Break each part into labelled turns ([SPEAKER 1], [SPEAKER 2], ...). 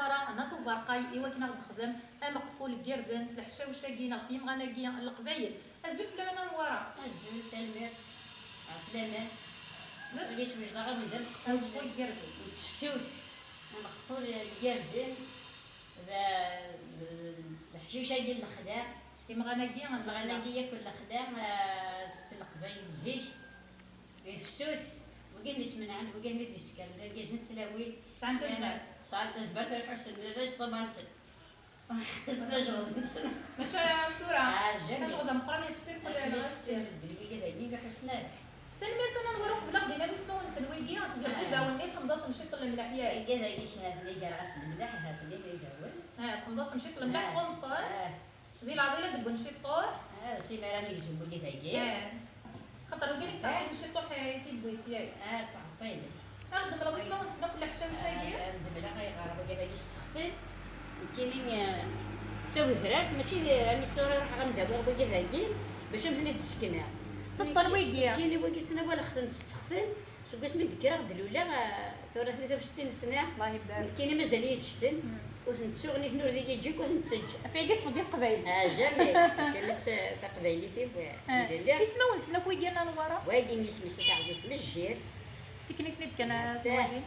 [SPEAKER 1] نوارا انا توفرقاي ايوا كنا نخدم مقفول كيردن سلح شاوشاكي ناصيم غناكي القبايل الزول فلا انا نوارا
[SPEAKER 2] الزول تنمير عسلامة مسليش باش داغا من دم مقفول
[SPEAKER 1] كيردن
[SPEAKER 2] وتفسوس مقفول الكردن ذا الحشيشة ديال الخدام
[SPEAKER 1] كيما غناكي
[SPEAKER 2] غناكي ياكل الخدام زدت القبايل زيت الفسوس وكاين نسمنعن وكاين اللي ديسكال كازن تلاويل
[SPEAKER 1] ساعه تزمر
[SPEAKER 2] صار تزبر الحسن لاش طمارسن استجرد نسن
[SPEAKER 1] متى ثورة
[SPEAKER 2] جامي
[SPEAKER 1] شغل مقران يطفي كل
[SPEAKER 2] ستين الدربي كذا يجي بحسنات
[SPEAKER 1] سلمير انا نورق بلا بدينا بسمو نسلوي كاع سجل داوني خمضاص نشيط الملاحيا
[SPEAKER 2] كذا يجي هذا اللي جا راس الملاح هذا اللي يداول
[SPEAKER 1] خمضاص نشيط الملاح غنطر زي العضيله دب نشيطوح
[SPEAKER 2] سي مرامي يزبو كذا يجي
[SPEAKER 1] خاطر قالك ساعتين نشيطوح في بويفياي
[SPEAKER 2] تعطيني
[SPEAKER 1] اخدم راه بسمو نسمع كل حشام شايي
[SPEAKER 2] دابا لا غيغرب كذا يستخفي كاينين تساوي ثلاث ماشي يعني تصور غندابو بوكي هاكين باش نمشي تسكنها
[SPEAKER 1] تسطر ويديا
[SPEAKER 2] كاين اللي سنه ولا خصنا نستخدم شو قاش من ذكرى غد الاولى ثوره 63 سنه
[SPEAKER 1] الله يبارك
[SPEAKER 2] كاين مازال يتحسن وتسوغني هنا ورزي يجيك وتنتج
[SPEAKER 1] في قلت فوق قبايل
[SPEAKER 2] جامي كانت قبايلي في ندير
[SPEAKER 1] اسمه نسلك ويدينا نورا
[SPEAKER 2] وايدين اسمي سي عزيز مجير
[SPEAKER 1] سكني سنيت كان واجي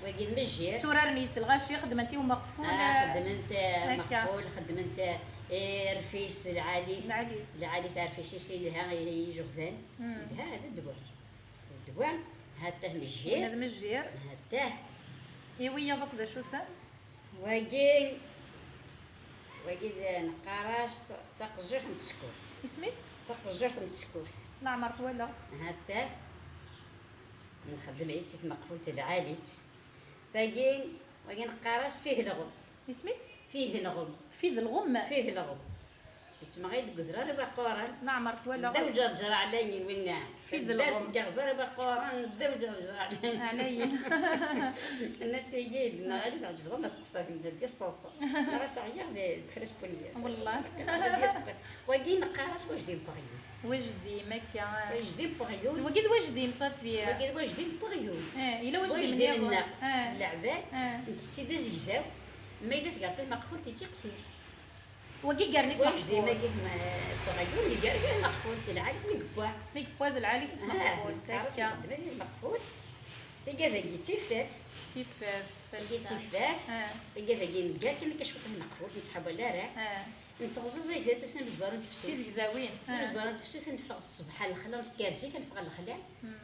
[SPEAKER 2] وايدين مجير
[SPEAKER 1] سورار نيس الغاشي خدمتي ومقفول
[SPEAKER 2] خدمت مقفول خدمت رفيس العاليث العاليث رفيسي سي لها يجغدان هذا الدوان هاته مجير
[SPEAKER 1] هذا مجير
[SPEAKER 2] هاته
[SPEAKER 1] ايويا دوك ذا شو ثان
[SPEAKER 2] واقين نقاراش تقجر نتسكوت
[SPEAKER 1] اسميس
[SPEAKER 2] تقجر نتسكوت
[SPEAKER 1] لا عمرت ولا
[SPEAKER 2] هاته نخدم عيتي مقفولة العاليت واقين نقاراش فيه لغم
[SPEAKER 1] اسميس
[SPEAKER 2] فيه لغم
[SPEAKER 1] في الغم
[SPEAKER 2] فيه لغم تسمعي الجزرة بقوران
[SPEAKER 1] ما عمرت ولا
[SPEAKER 2] دو جرجر علي وين
[SPEAKER 1] في الغم
[SPEAKER 2] الجزرة بقوران دو جرجر
[SPEAKER 1] علي
[SPEAKER 2] انا تيجي لنا غادي نعجبها ما تقصاك ندير الصلصه راه سعيه الفريش بوليه
[SPEAKER 1] والله
[SPEAKER 2] واقي نقاراش واش دير بغيون
[SPEAKER 1] وجدي مكة
[SPEAKER 2] واش دير بغيون
[SPEAKER 1] وقيد وجدي صافي
[SPEAKER 2] واقي واش دير بغيون
[SPEAKER 1] الا
[SPEAKER 2] واش
[SPEAKER 1] وجدي
[SPEAKER 2] دير لنا اللعبات
[SPEAKER 1] اه
[SPEAKER 2] نتي دا زكزاو ما الا تقرطي مقفول تيقصير
[SPEAKER 1] وقي قرني
[SPEAKER 2] واش دير ما قلت بغيون اللي قال مقفول العالي من قبوع
[SPEAKER 1] ميك بواز العالي في المقفول
[SPEAKER 2] تعرف خدمه المقفول تلقى ذاك تيفاف تلقى تيفاف تلقى ذاك كاع كما كشوط هنا مقفول نتحبوا لا راه نتغزز زيت تسنى بزبارون تفسو
[SPEAKER 1] تيزكزاوين
[SPEAKER 2] تسنى بزبارون تفسو تنفغ الصبح الخلا كارزي كنفغ الخلا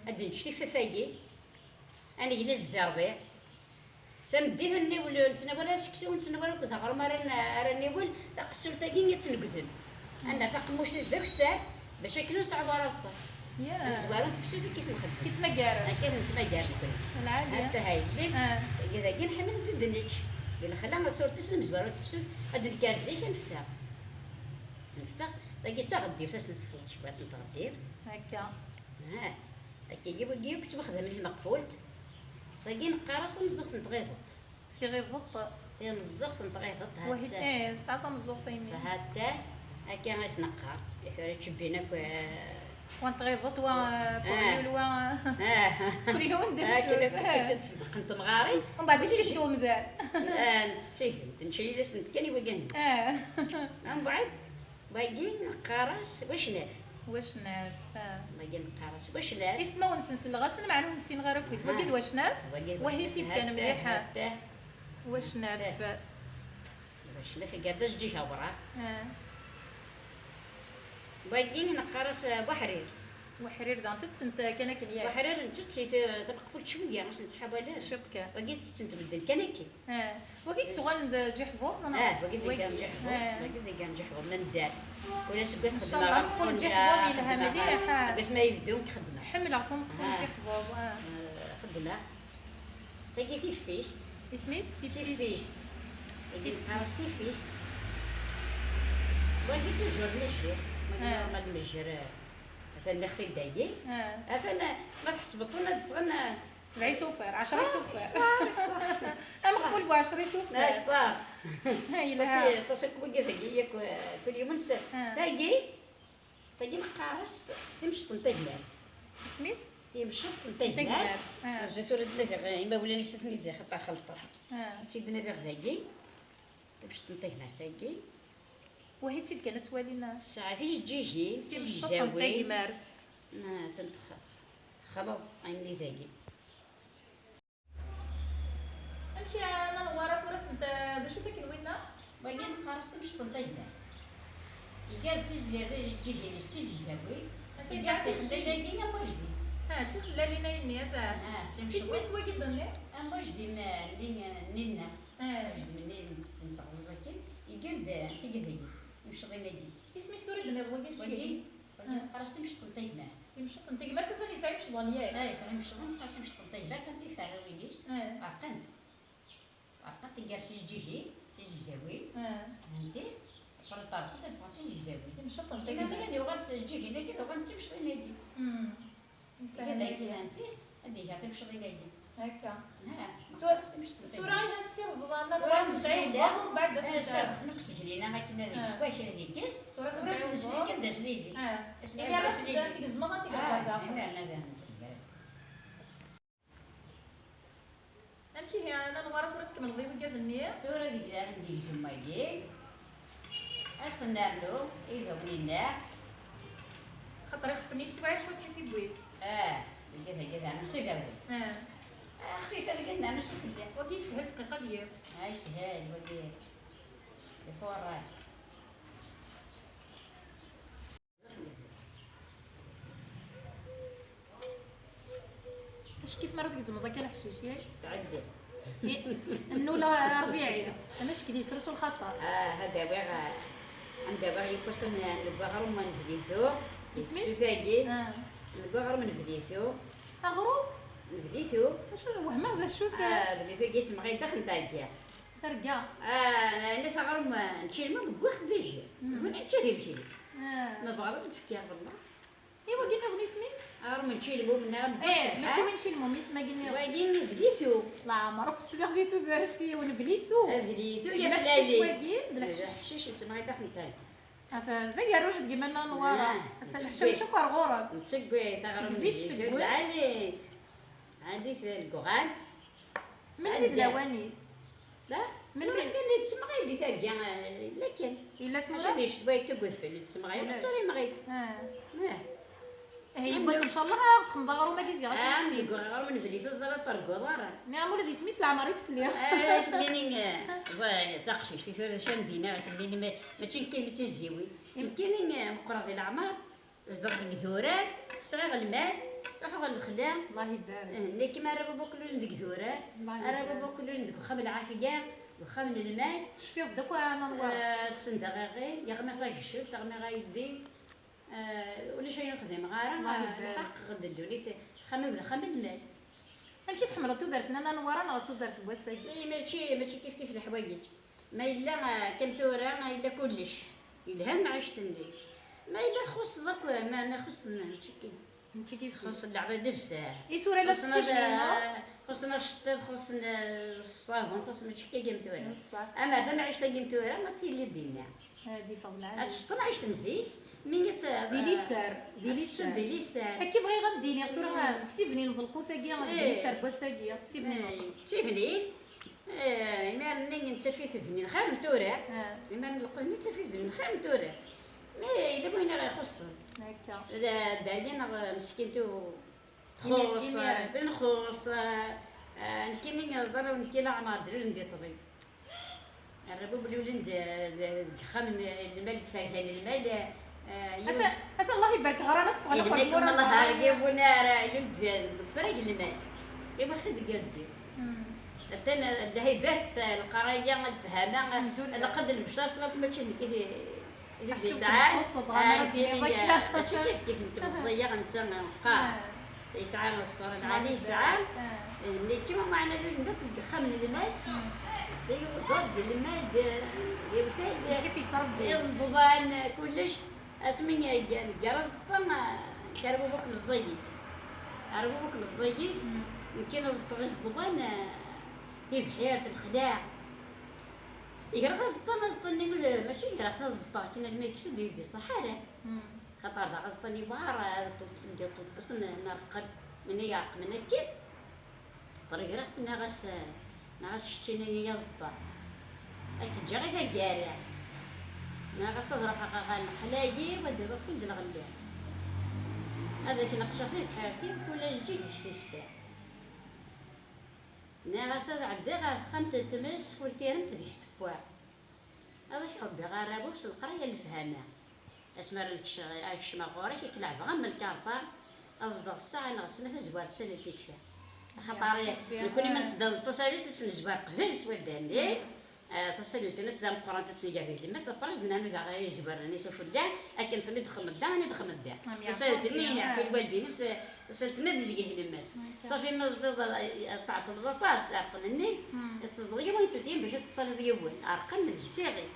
[SPEAKER 2] غادي نشتي ففايدي انا جلي زدا ربيع تمديه النيول نتناول الشكسو نتناول كذا غرما راني نيول تقسل تاكين يتنقذن انا تقموش زداك الساعه باش ياكلوا صعب على الطر
[SPEAKER 1] يا
[SPEAKER 2] زبارون تفسو كيس نخدم
[SPEAKER 1] كيتمكار
[SPEAKER 2] كيف نتمكار
[SPEAKER 1] العالية
[SPEAKER 2] حتى هاي اللي إذا كان حمل تدنيش إلا خلا ما صورت تسلم زبارة تفسد هاد الكارزي كنفتا لقيت تغدي وتسلسل شبات نتغدي
[SPEAKER 1] هكا
[SPEAKER 2] هكا يجيب كنت باخذها منه مقفولت تلاقي نقارص مزوخ نتغيظت
[SPEAKER 1] في غير ضط
[SPEAKER 2] تي مزوخ نتغيظت
[SPEAKER 1] وهي ساعة مزوقين
[SPEAKER 2] هاتا هكا غاس نقار إذا تشبينك
[SPEAKER 1] وانت غير ضط وكل كل يوم
[SPEAKER 2] كذا تصدق انت مغاري
[SPEAKER 1] ومن بعد تشدو مذال
[SPEAKER 2] نستيثن تنشري لي سنت كاني وقهني من بعد باقي نقارص واش ناف باقي نقارص واش ناف
[SPEAKER 1] اسمه ونسنسل غسل مع نسين غير كويس باقي واش ناف وهي فيك كان مليحه واش ناف
[SPEAKER 2] واش ناف قاداش جيها وراه باقي نقارص بحرير
[SPEAKER 1] وحرير ذا تتسنت كانك الياك
[SPEAKER 2] وحرير نتسي تبقفل شويه باش نتحابا لا
[SPEAKER 1] شبكه
[SPEAKER 2] باقي تتسنت بدل كانكي
[SPEAKER 1] وقيت سغال جحفو
[SPEAKER 2] باقي كان جحفو باقي كان جحفو من الدار ولا سبقت خدمه
[SPEAKER 1] غنقفل جحفو لها مليحه
[SPEAKER 2] سبقت ما يبداو خدمه
[SPEAKER 1] حمل عفوا جحفو
[SPEAKER 2] خدمه تاقي فيست
[SPEAKER 1] اسميس
[SPEAKER 2] فيست باقي نقارص فيست باقي توجور ماشي ما المجر مثلا نخي دايي مثلا ما تحسبطونا دفعنا
[SPEAKER 1] 7 صفر 10 صفر انا مقبول ب 10 صفر
[SPEAKER 2] صافي هاي لا تصك بقى ثقيك كل يوم ثقي نقارص تمشي تنطي المارت
[SPEAKER 1] سميس
[SPEAKER 2] تيمشط نطيه
[SPEAKER 1] تيمار.
[SPEAKER 2] ناس جاتو راه دلك ما ولا نستني ذا خطا خلطه تيبنا ذا غداكي تمشط نطيه مرتاكي
[SPEAKER 1] وهي تيد كانت والينا
[SPEAKER 2] الساعه تيجي
[SPEAKER 1] تيمشط
[SPEAKER 2] زاوي
[SPEAKER 1] تيمار.
[SPEAKER 2] تنتخص خلاص عندي ذاكي
[SPEAKER 1] نمشي انا نورات ورا سنت دا شو فيك وينا
[SPEAKER 2] باقي نقارس تمشط نطيه مرت يقال تيجي تيجي زاوي يقال تخلي لاقينا مجدي
[SPEAKER 1] ها تخلى لينا يني فاه
[SPEAKER 2] تمشي
[SPEAKER 1] اسمي سوا كي ضني
[SPEAKER 2] مجدي نينا مجدي منين تنتغزكي يقال تيجي ذاكي يمشي غير
[SPEAKER 1] اسمي ستوري دني ضوا كي
[SPEAKER 2] باقي قارس تمشط نطيه مرت
[SPEAKER 1] تيمشط انت كما ثاني سايم شغل ياك
[SPEAKER 2] صحيح مش غن قاش مش طنطي لا فهمتي فراويليش عقنت تقدر تيجي زاوي عندي فرطار كنت تفوت تيجي زاوي
[SPEAKER 1] تيمشط انت
[SPEAKER 2] انا
[SPEAKER 1] كما
[SPEAKER 2] غادي وغلت تجي هنا كي غلت تمشي نادي كذا انت هذيك تمشي نادي
[SPEAKER 1] هكا
[SPEAKER 2] ها
[SPEAKER 1] سورة هاد السير ضلنا
[SPEAKER 2] سورة
[SPEAKER 1] نراس
[SPEAKER 2] سعيدة.
[SPEAKER 1] بعضهم بعد
[SPEAKER 2] خنوك سهلينا ما كنا ديك شويه كنا ديك كاس
[SPEAKER 1] سورة
[SPEAKER 2] سمعت
[SPEAKER 1] سمعت
[SPEAKER 2] كنت دازليلي
[SPEAKER 1] يعني عرفت انت كزما انت كتعرف نمشي هي انا نورات ورا تكمل غير كاع النية
[SPEAKER 2] تورا ديك عندي زمايلي استنارلو اذا بنينا
[SPEAKER 1] خاطر يخفني تبعي شو في بويت
[SPEAKER 2] لقيتها نسيبها خفيفه لقيتنا نشوف اللي
[SPEAKER 1] وكي سهل دقيقة ديال
[SPEAKER 2] عايش هاد ودي الفور
[SPEAKER 1] اش كيف مرات كتزمض كان حشيش ياك
[SPEAKER 2] تعدل
[SPEAKER 1] النولا ربيعية انا اش كدي سرسو الخطر
[SPEAKER 2] هذا باغا عندها باغي يبص نبغى غير من فليثو
[SPEAKER 1] اسمي؟
[SPEAKER 2] سوساكي نبغى غير من فليثو
[SPEAKER 1] اغرو
[SPEAKER 2] فليثو
[SPEAKER 1] شنو وهما ذا شوف يا
[SPEAKER 2] فليثو جيت مغي داخل تاكيا
[SPEAKER 1] سرقا
[SPEAKER 2] انا ثغر ما نشيل ما بقوا خديجه وانا نشري بشي ما بغا غير تفكير والله
[SPEAKER 1] ايوا قلنا بني سميت
[SPEAKER 2] ارم نشيل بو من نعم
[SPEAKER 1] ماشي وين شي الموميس ما قلنا
[SPEAKER 2] واقين فليثو
[SPEAKER 1] لا عمرك الصغير فيتو درتي ونفليتو
[SPEAKER 2] فليثو يا
[SPEAKER 1] دلحشيش
[SPEAKER 2] فلالي
[SPEAKER 1] واقين دلحشيش
[SPEAKER 2] حشيش انت مغي داخل تاكيا
[SPEAKER 1] فذا روج كيما لنا نوارا فالحشا شكر غورك
[SPEAKER 2] نتسقي ثغر
[SPEAKER 1] زيت تسقي.
[SPEAKER 2] عادي الكوغان
[SPEAKER 1] من بيد الاوانيس
[SPEAKER 2] لا
[SPEAKER 1] من
[SPEAKER 2] من
[SPEAKER 1] بعد.
[SPEAKER 2] كان تسمعي دي ثاقيا لكن
[SPEAKER 1] الا
[SPEAKER 2] ماشي
[SPEAKER 1] ثمرة
[SPEAKER 2] ديش بايك كوثفل تسمعي ولا توري مغيد
[SPEAKER 1] هي بس ان شاء الله تنضغروا ما كيزي
[SPEAKER 2] عندي
[SPEAKER 1] غير
[SPEAKER 2] غير من فليتو زرا طرقو ضرا
[SPEAKER 1] نعم ولا دي سميس العمر يسلي
[SPEAKER 2] كمينين تقشيش في ثورة شام دينا كمينين ماشي كلمة تزيوي كمينين مقراضي العمر زرق الكثورات صغير المال تروحوا الخدام
[SPEAKER 1] الله يبارك
[SPEAKER 2] اللي كيما راه بابا كلو ندك ثورة راه بابا كلو ندك وخا العافية وخا من المال
[SPEAKER 1] تشفي ضدك وانا نوار
[SPEAKER 2] السنت غير يغمي غير الشوف تغمي غير يدي ولا شي نخدم غير
[SPEAKER 1] الله يبارك.
[SPEAKER 2] الحق غد الدولي خمم خمم المال
[SPEAKER 1] ماشي تحمل تو درت انا نوار انا تو درت بوساكي
[SPEAKER 2] ماشي كيف الحوايج ما الا كم ثوره ما الا كلش الهم عشت ندي ما الا خص ضك ما نخصنا نشكي
[SPEAKER 1] انت كيف
[SPEAKER 2] خص اللعبه نفسها
[SPEAKER 1] اي سوره لا تسجلنا
[SPEAKER 2] خصنا الشطر خصنا الصابون خصنا نشكي كم ثوره
[SPEAKER 1] صح
[SPEAKER 2] اما ثم عشت كم ثوره ما تيلي دينا
[SPEAKER 1] هادي فضل عليك
[SPEAKER 2] الشطر عشت مزيك من قلت
[SPEAKER 1] ديلي سار
[SPEAKER 2] ديلي سار
[SPEAKER 1] كيف غير غديني صورة سيبني نضلقو ثاقيا غادي سار بوساكي سيبني
[SPEAKER 2] تيبني ما منين انت في ثبني خام تورا ما نلقوني انت في ثبني خام تورا ما الا بغينا غير يخص
[SPEAKER 1] هكا
[SPEAKER 2] دالينا مسكينتو تخوص بنخوص نكيني زرا ونكينا عمار درو ندي طبيب الربوب الولد خامن المال فايتان المال
[SPEAKER 1] أسا الله يبارك غرانك في غلق
[SPEAKER 2] يهنيكم الله هارقي ونار يلد فرق المال يبغى خد قلبي التاني اللي هي بارك القرايه الفهامه لقد المشتار صارت ما تشهد كيف ساعات كيف انت بالصيغه انت قاع ساعه الصور العالي ساعه اللي كيما معنا ندك خمن المال يوصد المال يوصل
[SPEAKER 1] كيف يتربي
[SPEAKER 2] يصدبان كلش اسمي الجرس طما كربو بك الزيت عربو بك الزيت يمكن الصدبان في بحيرة الخداع يقرا الزطا ما زطني ماشي يقرا الزطا كاين الماء يكسد يدي صحارى خاطر ذا غزطني بار طول بس نرقد من يعرق من هكا بريغرات ناغاس شتيني يا زطا هاك تجا غير كارع ناغاس روح الخلايي ودابا كل الغليان هذاك نقشر فيه بحارتي ولا جديد يسفسا ناغاس عدي غير خمت تمس والكيرم تديس تبوع هذا ربي غير رابوس القريه اللي فهمها اسمر الشما غوري كي كلعب غير من الكارطار اصدق الساعه نغسلها زوار تسالي تكفى خطاري كل ما تدز تصالي تسنجبر قبل سوداني تصل تنس زعما قران تتجاهل لما تفرج بنعمل ذا غير يجبرني سوف الدار اكن تني دخل الدار انا دخل الدار وصلتني في الوالدين وصلتني دجيه للناس صافي ما زدت تعطل البطاس عقلني تصدقي وين تدين باش تصل ديون ارقام ديك صغير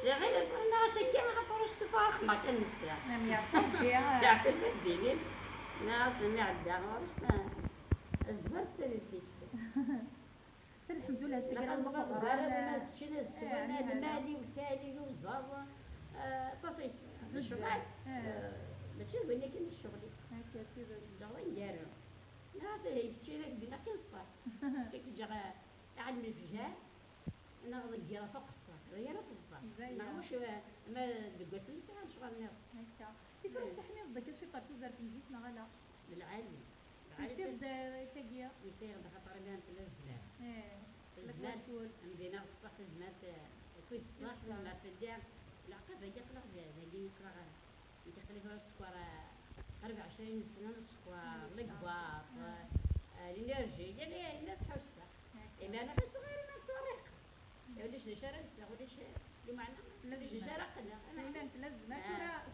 [SPEAKER 2] صغير انا سكي ما خطرش تفاخ ما كان نتسع يا الدين ناس اللي عندها الزبر سالتي
[SPEAKER 3] الحمد لله
[SPEAKER 2] سيدنا الله تشيل السواني المالي والثاني والزرع تصيص الشغل ماشي بيني كاين الشغل
[SPEAKER 3] هكا سيدي
[SPEAKER 2] الشغل نديرو ناس هي تشيل بينا كاين الصح تيك جا قاعد من الفجاه انا غديرها فوق الصح هي راه الصح ما واش ما دقوس لي ساعه شغل
[SPEAKER 3] هكا كيف تحني ضدك شي طرف زرت نزيد ما غلا
[SPEAKER 2] بالعالي
[SPEAKER 3] سير تاقيه
[SPEAKER 2] يصير بخاطر انا في الزمان
[SPEAKER 3] الزمان
[SPEAKER 2] عندنا بصح الزمان كنت صح الزمان تاع العقبه يقرا هذه يقرا يدخل فيها السكر 24 سنه السكر الكباط الانرجي ديال لا تحوسها الا انا حس غير ما تصريق وليش شرا وليش بمعنى لا شرقنا
[SPEAKER 3] انا ايمان تلزم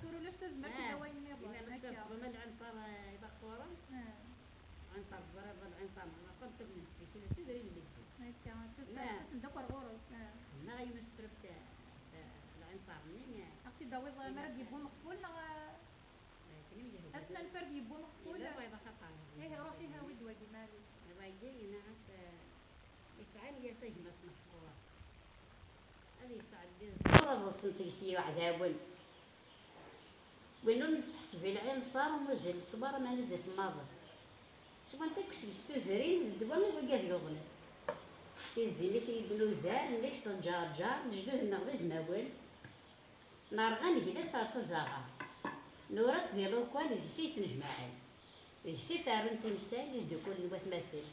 [SPEAKER 3] تورو لاش تلزم وين نبغى
[SPEAKER 2] هكا ما العنصر بقوره عنصر ضرب العنصر ما قلت لك شي تدري اللي
[SPEAKER 3] هكا تندور غورس
[SPEAKER 2] لا يمسك تاع العنصر منين
[SPEAKER 3] اختي داوي مرض يبون مقبول اسنا الفرد يبون مقبول
[SPEAKER 2] لا بيضا خطا
[SPEAKER 3] ايه روحي هاوي دواجي مالي
[SPEAKER 2] دواجي ناس يسعى لي فيه ما اسمح قوه هذه سعد مرض سنتيسي وعذاب وينو نحسب العين صار ومازال صبر ما نزل الناظر سواء تكسي ستوزرين الدوام وقاعد يغلى شي زيني تيدلو زار نيكس الجار نجدوه النغض زماول نار غني لا صار صزاغا نورات ديالو كوال ديسي تنجمعان ديسي فارون تمثال يزدو كل نوات مثل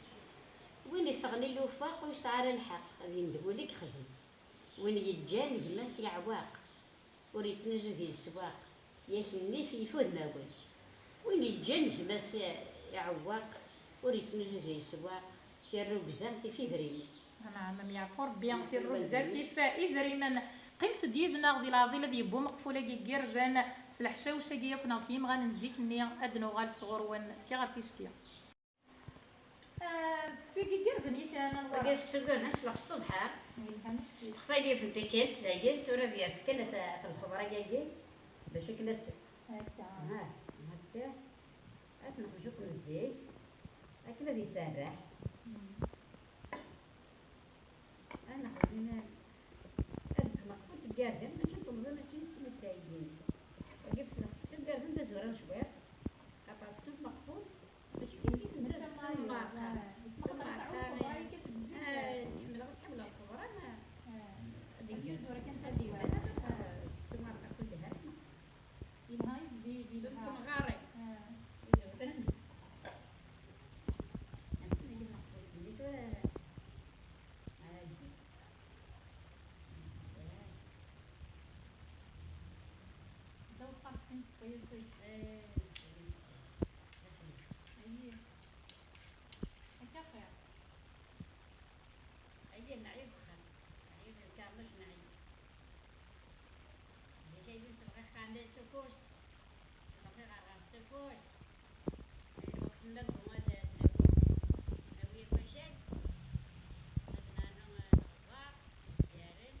[SPEAKER 2] وين يفغلي الوفاق ويسعى الحق غادي ندوي لك خدم وين يجان يماس يعواق وريتنجو ذي السواق ياكني في يفوذ ماول وين يجان يماس يعواق وريتنجو ذي السواق في الركزان في ذريمي
[SPEAKER 1] نعم يعفور بيان في الركزان في إذريمن قيمت ديزنا غدي العظيل الذي يبو مقفوله كي قربان سلح شاوشه كي ياك ناصيم غنزيك ني ادنو غال صغور ون صغار تيشكيا سكوي كي قربان ياك انا
[SPEAKER 2] باقي سكسوكرنا في الصبح اختي لي في الديكيت تلاقي تورا فيها سكنه في الخضره كاكي باش كلات
[SPEAKER 3] هكا
[SPEAKER 2] هكا اسمع نشوف الزيت هكذا يسرح انا خدينا جاردن باش نطلب زعما شي سميت تاعي جبت نفس جاردن دازورا شويه قطعت مقفول باش كيف نزيد نعيب خان نعيب كامل نعيب جاي بنسبق خان سكوس سبق غرام سكوس وقت نلقوا هذا نبي بشر هذا نوع نخبار زيارين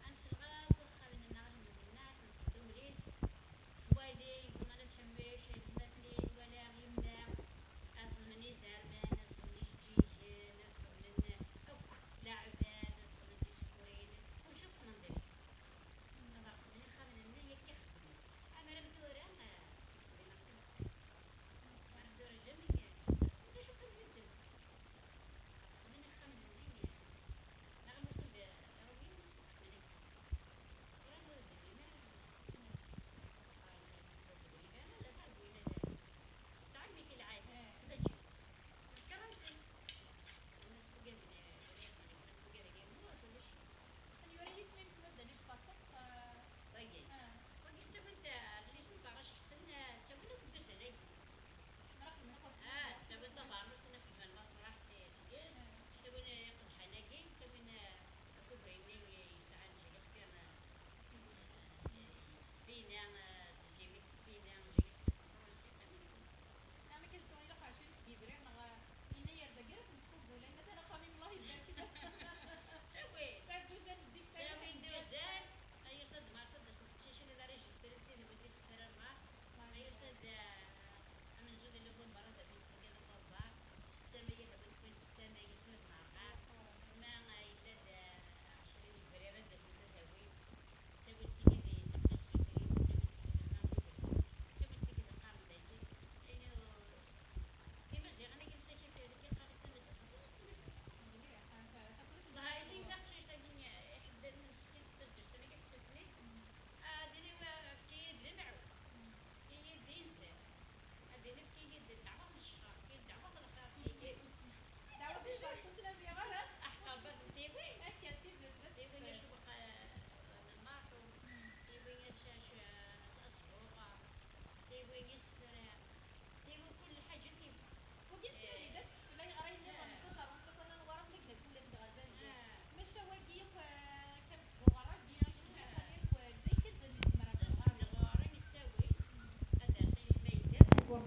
[SPEAKER 2] أنت الغاب وخلينا نعلم من الناس نستمرين والدي يكون أنا تحميش مثلي ولا يمنع أصلا زارمان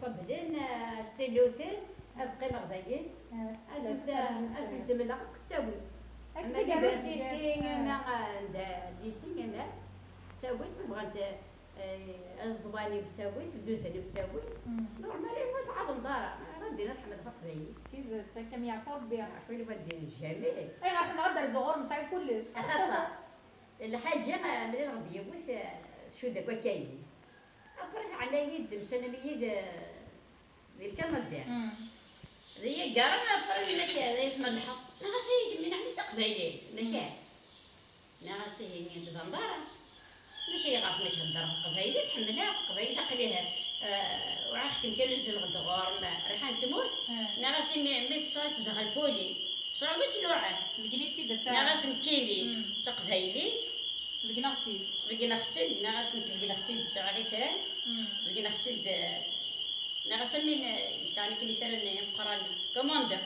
[SPEAKER 2] قبلين ستيلوتين أبقي مغدايين أسد من الأخ تساوي أما كباسيتي ما ديسي أنا سويت بغات أزدواني بتساوي دوزاني بتساوي نورمالي ما تعب الدار غادي نحمد فقدي
[SPEAKER 1] تيزا كم يعفور بها
[SPEAKER 2] عقولي بدي الجميل
[SPEAKER 1] اي غادي نغدر زغور مساي كلش
[SPEAKER 2] الحاجة ملي الغبي يبوث شو داك وكاين أفرح على يد مسنا بيد ذي الكلمة دا ذي قارنا أفرح لك ذي ملحق نغسي من يعني تقبيلي نكا نغسي هي تبندارة نكي غافنك هدر قبيلي تحملها قبيلي تقليها وعاختم كالز الغدغور ريحان تموت نغسي ميت صايت تدخل بولي صعب تلوعه
[SPEAKER 1] بقيتي دتا
[SPEAKER 2] نغس نكيلي تقبيلي
[SPEAKER 1] بقينا اختي
[SPEAKER 2] بقينا اختي نغس بقينا اختي تسعى ثان بقينا اختي نغس من يسعني كلي ثان يقرا كوموند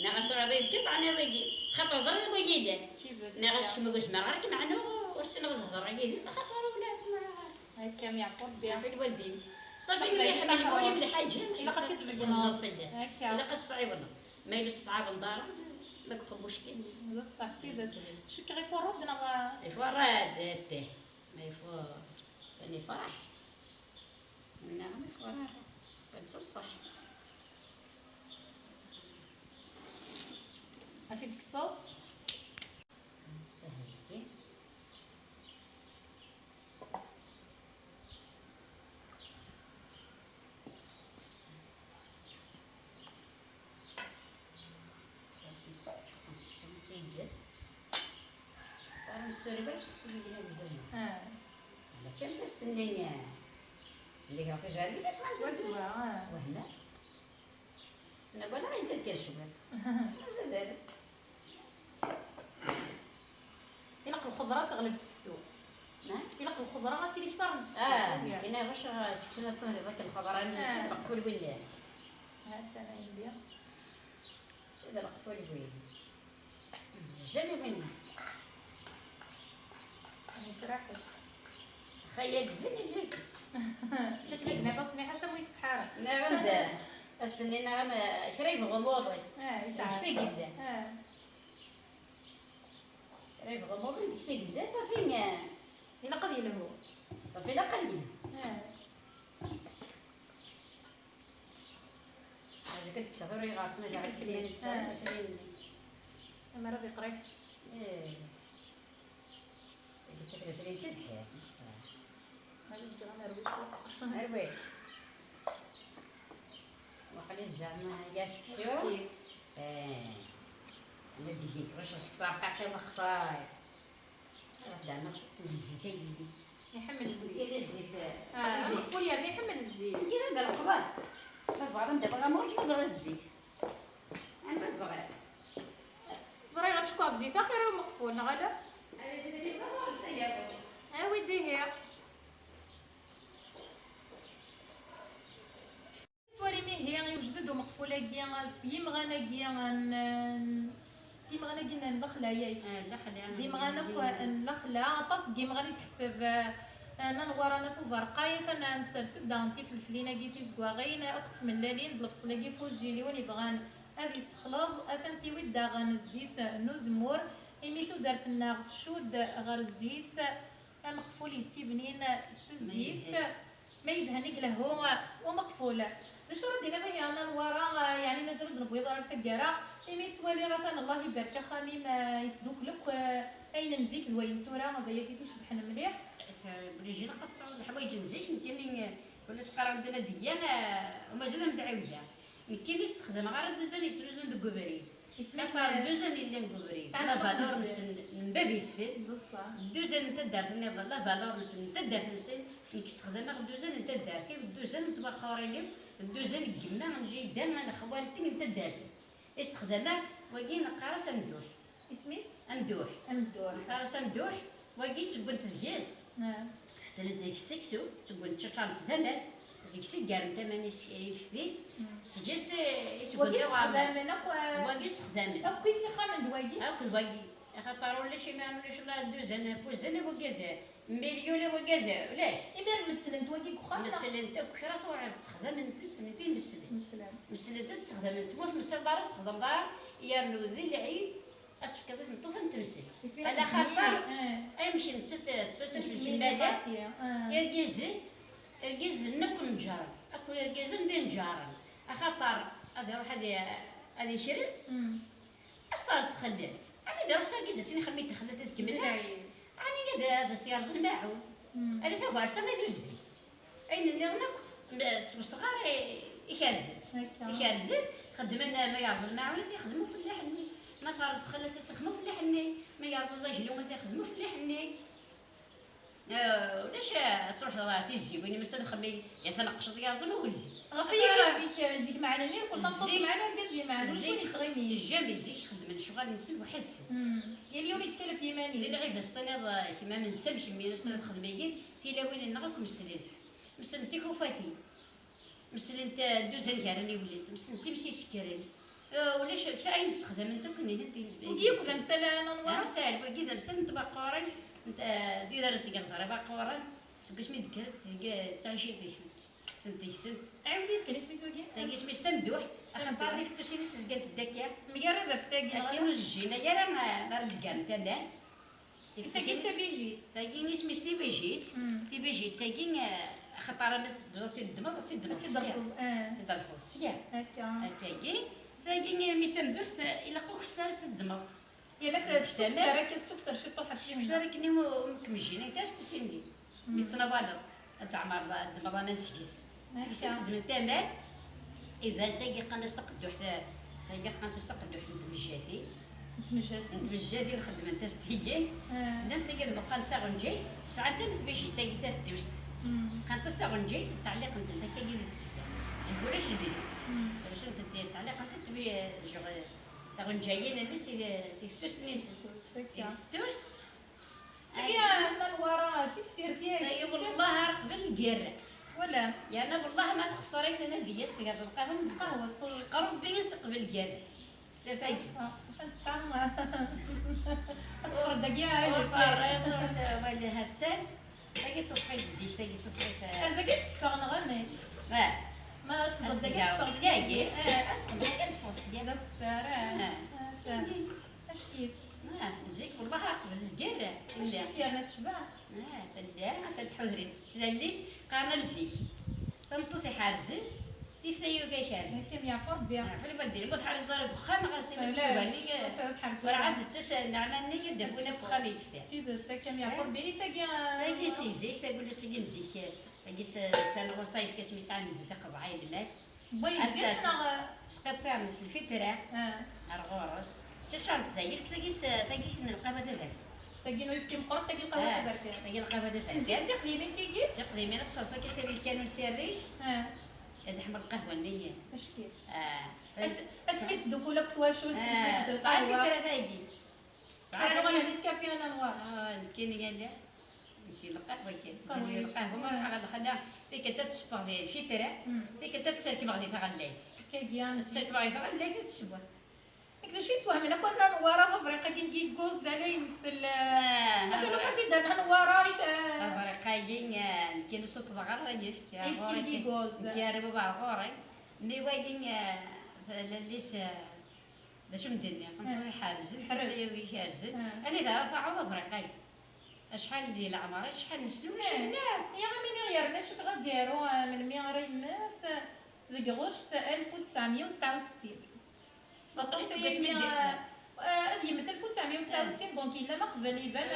[SPEAKER 2] نغس راه قطع انا باقي خاطر زرنا باقي له نغس كما قلت ما راك معنا ورسنا نهضر عليه خاطر ولاد
[SPEAKER 1] هكا يعفور بها
[SPEAKER 2] في الوالدين صافي اللي يحب يقولي بالحاجه
[SPEAKER 1] الا قتي
[SPEAKER 2] تبدل فلاس
[SPEAKER 1] هكا
[SPEAKER 2] الا قص صعيب ما يلوش صعاب الدار ما كقبوش كاين
[SPEAKER 1] بصح تيزا شو كي غيفور بدنا
[SPEAKER 2] الفراد تيه ما يفور يعني فرح نعم فرح بنت الصح
[SPEAKER 1] عرفتي ديك الصوت
[SPEAKER 2] سهل السوري باش تكسبي لي هذه الزمن لا كان السنين سليك في غالي لا
[SPEAKER 1] سوا
[SPEAKER 2] وهنا سنبغى غير تذكر شويه سنزيد هذا
[SPEAKER 1] يلق الخضره تغلب السكسو يلق الخضره غاتي لي كثر من السكسو
[SPEAKER 2] كاينه باش سكسو تنزيد داك الخضره اللي تلقفوا لي بالله
[SPEAKER 1] هذا انا ندير
[SPEAKER 2] هذا لقفوا لي وين جاني منه
[SPEAKER 1] تراحت
[SPEAKER 2] خيال الزين اللي
[SPEAKER 1] شكلك نعم تصنيع حتى ويس بحالك
[SPEAKER 2] نعم دا السنين نعم كريم غموضي يسي قدا كريم غموضي يسي قدا صافي
[SPEAKER 1] إلا قليل هو
[SPEAKER 2] صافي لا قليل هذا كنت كسافر يغارتنا جا عرفت لي نتاعي
[SPEAKER 1] اما راه يقريك
[SPEAKER 2] تفري فري تدحي الصراحه
[SPEAKER 1] هذا زعما
[SPEAKER 2] اروي وقال زعما يا سكسيو انا ديك واش سكسار قاقي وقطاي زعما الزيت يدي
[SPEAKER 1] يحمل الزيت
[SPEAKER 2] كاين الزيت
[SPEAKER 1] مقفول يا بني يحمل الزيت
[SPEAKER 2] كاين هذا القبال بعضهم دابا غامورش ما بغا الزيت انا ما تبغى
[SPEAKER 1] زري غتشكو الزيت اخر مقفول نغلا ودي هي سوالي مي هي يوجد مقفوله كيا سيم غانا كيا سيم غانا كيا ندخلا ياي ديم غانا نخلا طاس كيم غادي تحسب انا نورانا توفرقاي فانا نسرسد دانتي في الفلينه كي في زكواغين اقت من لالين الفصله كي فوجيلي ولي بغان هذه سخلاض افنتي ودا غان الزيت نوزمور إميتو دارت لنا الشود غير الزيت مقفول يتيبنين الزيت ما يدهنك له ومقفول باش ردينا ما هي انا الورا يعني مازال نبغي ضرب الفكاره إمي توالي غفان الله يبارك خامي ما يسدوك لك اين نزيك الوين تورا هذا كيفاش بحنا مليح
[SPEAKER 2] بلي جينا قد الحوايج نزيك يمكن ولا سقر عندنا ديانه ومازال مدعويه يمكن يستخدم غير دوزان يتلوزون دكوبري يتنفر دوزان اللي مقبري لا بالور نسن نبابي السن دوزان انت دارت لا بالور نسن انت دارت نسن يستخدم غير دوزان انت دارتي والدوزان تبقى قاريين الدوزان الكما نجي دام انا خوالتي انت دارتي استخدامك وكاين قراص مدوح
[SPEAKER 1] اسمي
[SPEAKER 2] مدوح قراص مدوح وكاين تبون تدياس فتلت ديك السكسو تبون تشطام تزمر زيكسي كارن تماني يفدي سجس يتقول لي واقي خدامين
[SPEAKER 1] او كيف يقام دوايي
[SPEAKER 2] اكل واقي خاطر ولا شي ما ولاش لا دوزن بوزن وكذا مليون وكذا ولاش
[SPEAKER 1] إما مثلا تواجي كخام
[SPEAKER 2] مثلا انت كرا تروح تستخدم انت سنتين مسلم
[SPEAKER 1] مثلا
[SPEAKER 2] تستخدم انت موت مسل دار تستخدم دار يرنو ذي العيد اتفكر نطوف تمسل على خاطر امشي انت تمسل جماله يرجز نكون نجار اكو يرجز ندير نجار خاطر هذا روح هذه شرس اصلا تخلات انا دابا صار كيس سيني خميت خلات تكمل يعني هذا سيار الماعون انا ثوب عرسه ما يدوزي اين اللي هناك صغار يخرزن خدمنا ما يعزل الماعون يخدموا في اللحني ما تفرز خلات تخدموا في اللحني ما يعزل زاجلو ما يخدموا في اللحني ولاش تروح تيزي وين مثلا خمي يتنقش يعزل ولزي
[SPEAKER 1] غفيا زيك معنا اللي كنت نطلب معنا نقزي معنا شكون يتغني
[SPEAKER 2] الجامي زيك خدم الشغل نسل وحس
[SPEAKER 1] يا اليوم يتكلف يماني
[SPEAKER 2] اللي غير استنى كيما من تسمش مين استنى خدميين في لوين نغاكم مسلنتي خوفاتي مسلنت دوزن كارني وليت مسلنتي مسي سكرين ولاش شاي نستخدم انت كني هدي
[SPEAKER 1] وديك مثلا نوار
[SPEAKER 2] مسال وكذا مسل انت باقورن انت دير راسك غزاره باقورن باش مي ذكرت تعيشي سنتي
[SPEAKER 1] عاودي تكلي سميتو كي
[SPEAKER 2] تاكي سميت تندوح خاطر لي فتوسيني سجلت الدكيا
[SPEAKER 1] مقرده فتاكي
[SPEAKER 2] كانوا الجينا يا راه ما ردكان تمام
[SPEAKER 1] تاكي انت بيجيت
[SPEAKER 2] تاكي نسميت تي بيجيت تاكي خاطر ما تدرسي الدماغ تضرب السيار
[SPEAKER 1] هكا
[SPEAKER 2] تاكي مي تندوح الا قوك سارت الدماغ
[SPEAKER 1] يلا السكسره كتسكسر شي طوحه
[SPEAKER 2] السكسره كني مكمجينا تا فتوسيني ميتنابالو تعمر الدماغ انا سكيس تدمن تمام إذا تاقي قناص تقدو حتى تاقي قناص تقدو حتى نتمجاتي نتمجاتي نخدم انت ستيجي لان تاقي المقال تاع غنجيت ساعات تمس باش تاقي تاع دوست قناص تاع غنجيت تعليق انت تاقي ديال السكه سيقولاش البيت باش انت تعليق انت تبي جوغ تاع غنجايين انا سي فتوس نيس فتوس
[SPEAKER 1] يا نوارا تيسير فيها
[SPEAKER 2] والله قبل الكير
[SPEAKER 1] ولا
[SPEAKER 2] يا انا والله ما تخسريت انا دياس تلقى القهوه نتصور قرب بيا قبل الكير سيفاي
[SPEAKER 1] فهمت صح تصور دقيقه
[SPEAKER 2] هاي صورت ولا هاتسان تاقي تصفيت الزيت تاقي تصفيت
[SPEAKER 1] هذا كتستغنى غير ما تصدق
[SPEAKER 2] دقيقه اصلا كانت فوسيه
[SPEAKER 1] هذا بسرعه اش كيت
[SPEAKER 2] زيك والله قبل الكير
[SPEAKER 1] مشيتي انا شبع
[SPEAKER 2] فالحذري تسليس قارنا بزيك تنطوطي حارزن كيف سيو كاي حارز
[SPEAKER 1] كم يعفر بيا
[SPEAKER 2] في البلدي الموت حارز دار بخام غاسي مكتوباني ورا عاد تسال نعنا نيا دافونا بخام يكفي
[SPEAKER 1] سيد تا كم يعفر بيني تاقي
[SPEAKER 2] سي زيك تقول لي تجي نزيك تاقي تنغور صيف كاسمي ساعه تقبعي المال
[SPEAKER 1] صبي كاسنا
[SPEAKER 2] سقطت نص الفتره الغورس شحال تزيك تاقي نلقى هذا
[SPEAKER 1] تاقي نويف كيم قرب تاقي القهوه بركه
[SPEAKER 2] تاقي القهوه بركه
[SPEAKER 1] زيد تقديمين كيجي
[SPEAKER 2] تقديمين الصلصه كيسوي الكانون سيريج هذا حمر القهوه النيه
[SPEAKER 1] اش كيت اسميت دوك ولا كنت واش
[SPEAKER 2] صافي ثلاثه يجي
[SPEAKER 1] صافي انا نسكافي انا نوار
[SPEAKER 2] كاين قال لا كاين القهوه كاين القهوه ما غادي نخليها فيك تتسبغ لي الفطره فيك تتسرك بغدي تغلي
[SPEAKER 1] كيجيان
[SPEAKER 2] تسرك بغدي تغلي تتسبغ
[SPEAKER 1] كذا شي سواه من كنا نوارا افريقيا كي كوز على ينسل مثلا فاتي دابا نوارا
[SPEAKER 2] افريقيا كاين صوت الغرا ديالك
[SPEAKER 1] كي كوز
[SPEAKER 2] ديال بابا غوري مي وايدين ليس باش مدني كنت حارزن حرزي حارزن انا تعرف عوض افريقيا شحال ديال العمر شحال نسلو شفنا
[SPEAKER 1] يا غامي غيرنا شوف غاديرو من ميغريماس ذيك غشت 1969 باقي باش هذه مثل 1969 دونك الا ما قبل يبان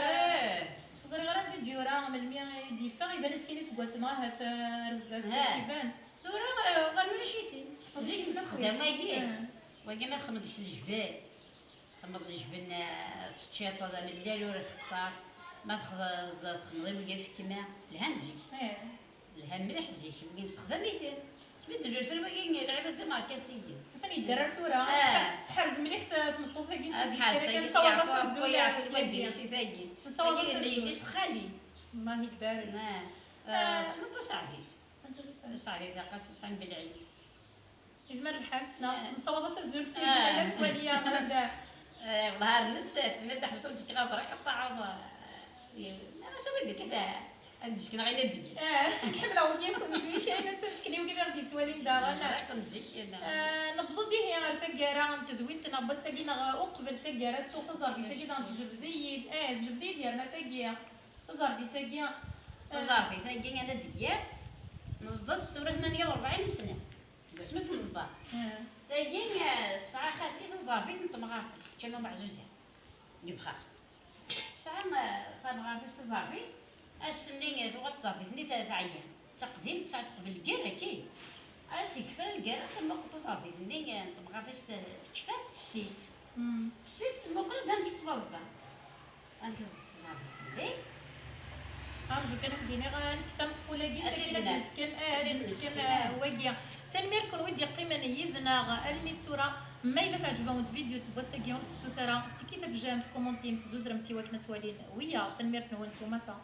[SPEAKER 1] زري غير ندير ديورا من 100 ديفا يبان السينيس كواسما في رزاف يبان
[SPEAKER 2] دورا غنولي شي سين زيد نستخدم واكي ما خمضش الجبال خمض الجبن الشيطه من الليل ولا اختصار ما تخمضي وقف كيما الهنزي الهم مليح زيك وكي نستخدم يثير سميت له الفيلم كاين لعبه ديال ماركتينغ
[SPEAKER 1] مثلا يدرر ثوره حرز مليح في المطوفه
[SPEAKER 2] كنصور بس الزويا في الوالدين شي ثاقي
[SPEAKER 1] نصور بس
[SPEAKER 2] اللي خالي
[SPEAKER 1] ما هي بارد
[SPEAKER 2] سنت صاحبي قاص صاحبي بالعيد
[SPEAKER 1] يزمر الحبس نصور بس الزول سيدي على سواليه غدا
[SPEAKER 2] والله نسيت نبدا حبسوا تقرا برك الطعام شو بدك كيف هاد الشكل غير ندي
[SPEAKER 1] حمله وكيكون زيك انا سكني وكيف غادي توالي داغنا
[SPEAKER 2] كنزيك
[SPEAKER 1] نبض دي هي غير ثقاره انت زوينتنا بس ساكينا وقبل ثقاره تسوق زربي ثقينا جبديد جبديد يرنا ثقيه زربي ثقيه
[SPEAKER 2] زربي ثقي انا ديال نصدت ستورة 48 سنه باش ما تنصدر ثقي ساعه خالتي تزربي نطمغارتش كانوا معزوزين يبخا ساعه ما فمغارتش تزربي السنين توغا تزربيتني 3 ايام تقديم ساعه قبل الكير هكي كفر الكير تما كنت تزربيتني نطمغارتش تكفات فسيت المقلد انا كنت بازدا انا كنت تزربي
[SPEAKER 1] جو كان بديني غنكسم فولاكي ساكنه مسكن واقيه ثاني تكون ودي قيمه نيذنا الميتورا ما الا تعجبون الفيديو تبغى ساكيون تستثرا كيف جام في كومونتي تزوز رمتي وكنا توالين ويا ثاني نونسو مفا